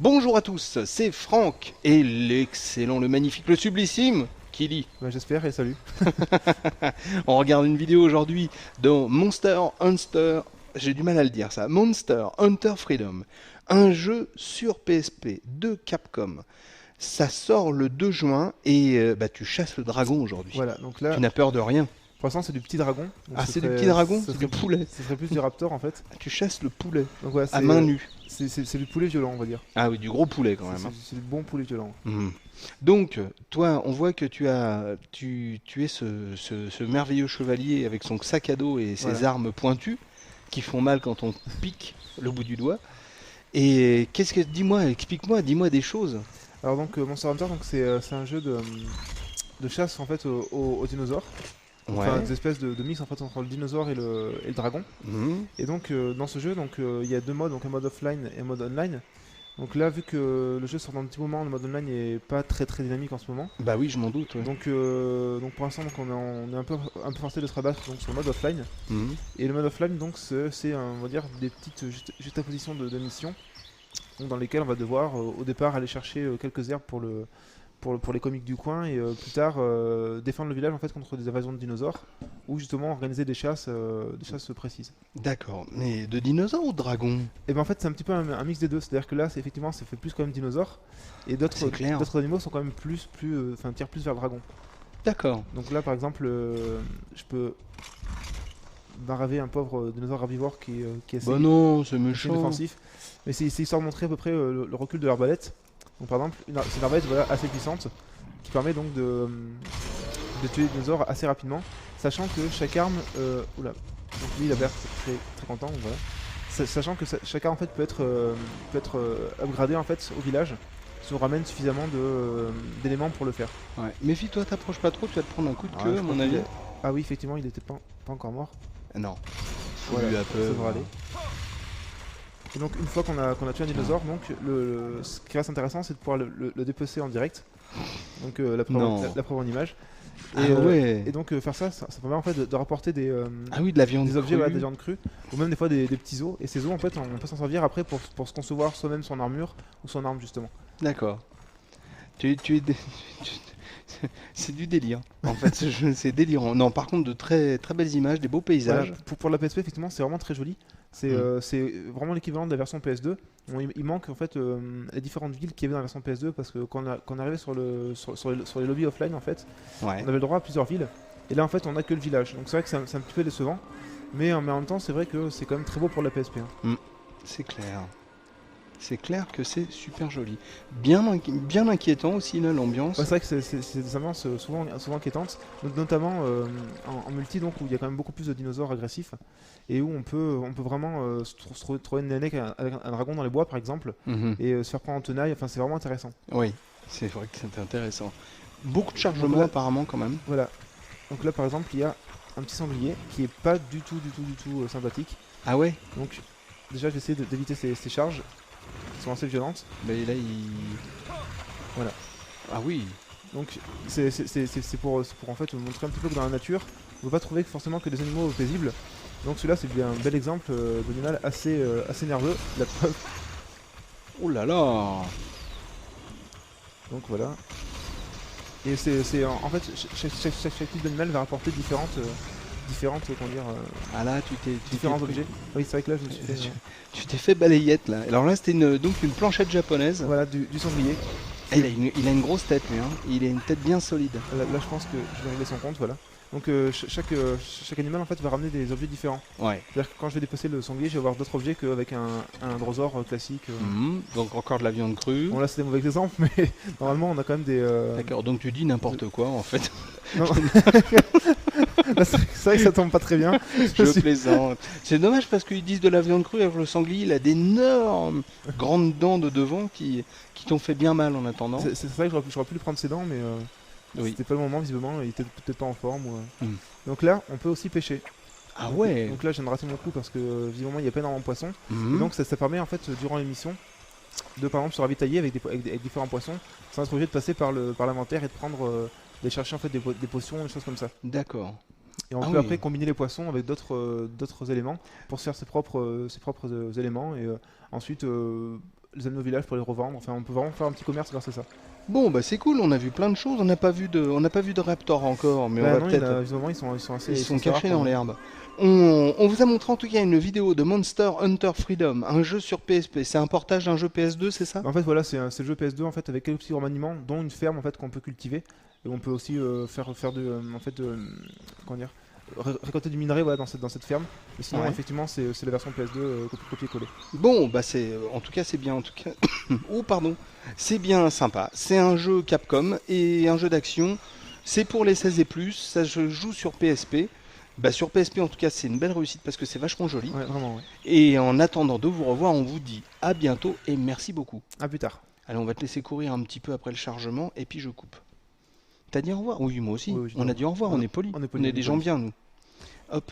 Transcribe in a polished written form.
Bonjour à tous, c'est Franck et l'excellent, le magnifique, le sublissime Kili. Bah, j'espère et salut. On regarde une vidéo aujourd'hui de Monster Hunter, j'ai du mal à le dire ça, Monster Hunter Freedom, un jeu sur PSP de Capcom. Ça sort le 2 juin et tu chasses le dragon aujourd'hui. Voilà, donc là, Tu n'as peur de rien. pour l'instant c'est du petit dragon. Donc Ah, ce c'est du serait- petit dragon, ce c'est du serait- poulet. Ce serait plus du raptor en fait. Tu chasses le poulet Donc voilà, à main nue. c'est du poulet violent, on va dire. Ah oui, du gros poulet quand même. C'est du bon poulet violent. Mhm. Donc, toi, on voit que tu es ce merveilleux chevalier avec son sac à dos et ses Voilà. armes pointues qui font mal quand on pique le bout du doigt. Et dis-moi, explique-moi, dis-moi des choses. Alors donc Monster Hunter, donc c'est un jeu de chasse en fait aux dinosaures. Enfin, des espèces de mix en fait entre le dinosaure et le dragon. Mhm. Et donc dans ce jeu, donc il y a deux modes, donc un mode offline et un mode online. Donc là, vu que le jeu sort dans un petit moment, le mode online est pas très dynamique en ce moment. Bah oui, je m'en doute. Ouais. Donc pour l'instant, donc on est un peu forcé de se rabattre donc sur le mode offline. Mhm. Et le mode offline, donc c'est on va dire des petites juxtapositions de missions, donc dans lesquelles on va devoir au départ aller chercher quelques herbes pour les comiques du coin et plus tard défendre le village en fait contre des invasions de dinosaures ou justement organiser des chasses précises. D'accord. Mais de dinosaures ou de dragons? Et ben en fait c'est un petit peu un mix des deux, c'est-à-dire que là effectivement ça fait plus quand même dinosaures et C'est clair. d'autres animaux sont quand même tirent plus vers le dragon. D'accord. Donc là par exemple je peux baraver un pauvre dinosaure herbivore qui est assez, Bah non, c'est assez méchant. défensif, mais c'est histoire de montrer à peu près le recul de l'arbalète. Donc par exemple c'est une arbalète voilà, assez puissante qui permet donc de tuer les dinosaures assez rapidement, sachant que chaque arme oula, donc lui il a l'air très content, donc voilà. Sachant que chaque arme en fait peut être upgradée en fait au village si on ramène suffisamment d'éléments pour le faire. Ouais. Méfie-toi, t'approches pas trop, tu vas te prendre un coup de Ah, queue je à crois mon qu'il avis. est- Ah oui effectivement il était pas encore mort. Non. Voilà, Lui a ça peur. devrait aller. Et donc une fois qu'on a tué un dinosaure, donc ce qui reste intéressant c'est de pouvoir le dépecer en direct. Donc la Non. preuve en image. Ah ouais. Et donc faire ça permet en fait de rapporter Ah oui, de la viande des objets, crue. voilà, des viandes crues, ou même des fois des petits os. Et ces os en fait on peut s'en servir après pour se concevoir soi-même son armure ou son arme justement. D'accord. Tu es c'est du délire. En fait, ce jeu, c'est délirant. Non, par contre, de très belles images, des beaux paysages. Voilà, pour la PSP effectivement c'est vraiment très joli. C'est vraiment l'équivalent de la version PS2. Bon, il manque en fait les différentes villes qu'il y avait dans la version PS2 parce que quand on arrivait sur les lobbies offline en fait, Ouais. on avait le droit à plusieurs villes. Et là en fait on a que le village. Donc c'est vrai que c'est un petit peu décevant. Mais en même temps c'est vrai que c'est quand même très beau pour la PSP. Hein. C'est clair. C'est clair que c'est super joli. Bien inquiétant aussi, là, l'ambiance. Ouais, c'est vrai que c'est des ambiances souvent inquiétantes, notamment en multi donc où il y a quand même beaucoup plus de dinosaures agressifs et où on peut vraiment se trouver une avec un dragon dans les bois par exemple Mhm. et se faire prendre en tenaille. Enfin c'est vraiment intéressant. Oui, c'est vrai que c'est intéressant. Beaucoup de chargements, Donc là- apparemment, quand même. Voilà. Donc là par exemple il y a un petit sanglier qui est pas du tout sympathique. Ah ouais. Donc déjà je vais essayer d'éviter ces charges qui sont assez violentes. Mais là, il... Voilà. Ah oui. Donc c'est pour en fait montrer un petit peu que dans la nature, on ne peut pas trouver forcément que des animaux paisibles. Donc celui-là c'est un bel exemple d'animal assez nerveux. La preuve. Oh là là. Donc voilà. Et en fait chaque type d'animal va apporter différentes comment dire Ah là, différents objets. Oui c'est vrai que là je me suis fait Tu t'es fait balayette, là. Alors là, c'était donc une planchette japonaise. voilà du sanglier. Et il a une grosse tête, lui. Hein. Il a une tête bien solide. Là je pense que je vais régler son compte voilà. Donc chaque animal en fait va ramener des objets différents. Ouais. C'est-à-dire que quand je vais dépecer le sanglier, je vais avoir d'autres objets qu'avec un drosaure classique. Mhm. Donc encore de la viande crue. Bon là c'est des mauvais exemples, mais normalement on a quand même des... D'accord, donc tu dis n'importe quoi, en fait. Non. Là, c'est vrai que ça tombe pas très bien. Je plaisante. C'est dommage parce qu'ils disent de la viande crue, alors le sanglier, il a d'énormes grandes dents de devant qui t'ont fait bien mal en attendant. C'est vrai que j'aurais pu lui prendre ses dents, mais Oui. c'était pas le moment visiblement, il était peut-être pas en forme. Mm. Donc là, on peut aussi pêcher. Ah ouais. Donc là, je viens de rater mon coup parce que visiblement il y a pas énormément de poissons. Mhm. Et donc ça permet en fait durant l'émission de par exemple se ravitailler avec différents poissons sans être obligé de passer par l'inventaire et de prendre d'aller chercher en fait des potions, des choses comme ça. D'accord. Et on Ah peut oui. après combiner les poissons avec d'autres éléments pour se faire ses propres éléments et ensuite les amener au village pour les revendre. Enfin, on peut vraiment faire un petit commerce grâce à ça. Bon, bah c'est cool, on a vu plein de choses, on n'a pas vu de Raptor encore, mais on Bah va non, il y en peut-être... a, visiblement, ils sont assez, Ils ils sont sont assez rares cachés pour le dans moment. l'herbe. On vous a montré en tout cas une vidéo de Monster Hunter Freedom, un jeu sur PSP. C'est un portage d'un jeu PS2, c'est ça? En fait, voilà, c'est le jeu PS2 en fait avec quelques petits remaniements, dont une ferme en fait qu'on peut cultiver et on peut aussi faire en fait, comment dire, récolter du minerai voilà dans cette ferme. Mais sinon, Ouais. effectivement, c'est la version PS2 copier-coller. Bon, bah c'est, en tout cas c'est bien, en tout cas... oh pardon, c'est bien sympa. C'est un jeu Capcom et un jeu d'action. C'est pour les 16 et plus, ça se joue sur PSP. Bah sur PSP en tout cas c'est une belle réussite parce que c'est vachement joli. Ouais, vraiment, ouais. Et en attendant de vous revoir, on vous dit à bientôt et merci beaucoup. À plus tard. Allez, on va te laisser courir un petit peu après le chargement et puis je coupe. T'as dit au revoir? Oui, moi aussi. Oui, oui, je On a dois- dit au revoir, on est poli. on est On poli, est on est des gens poli. bien, nous. Hop.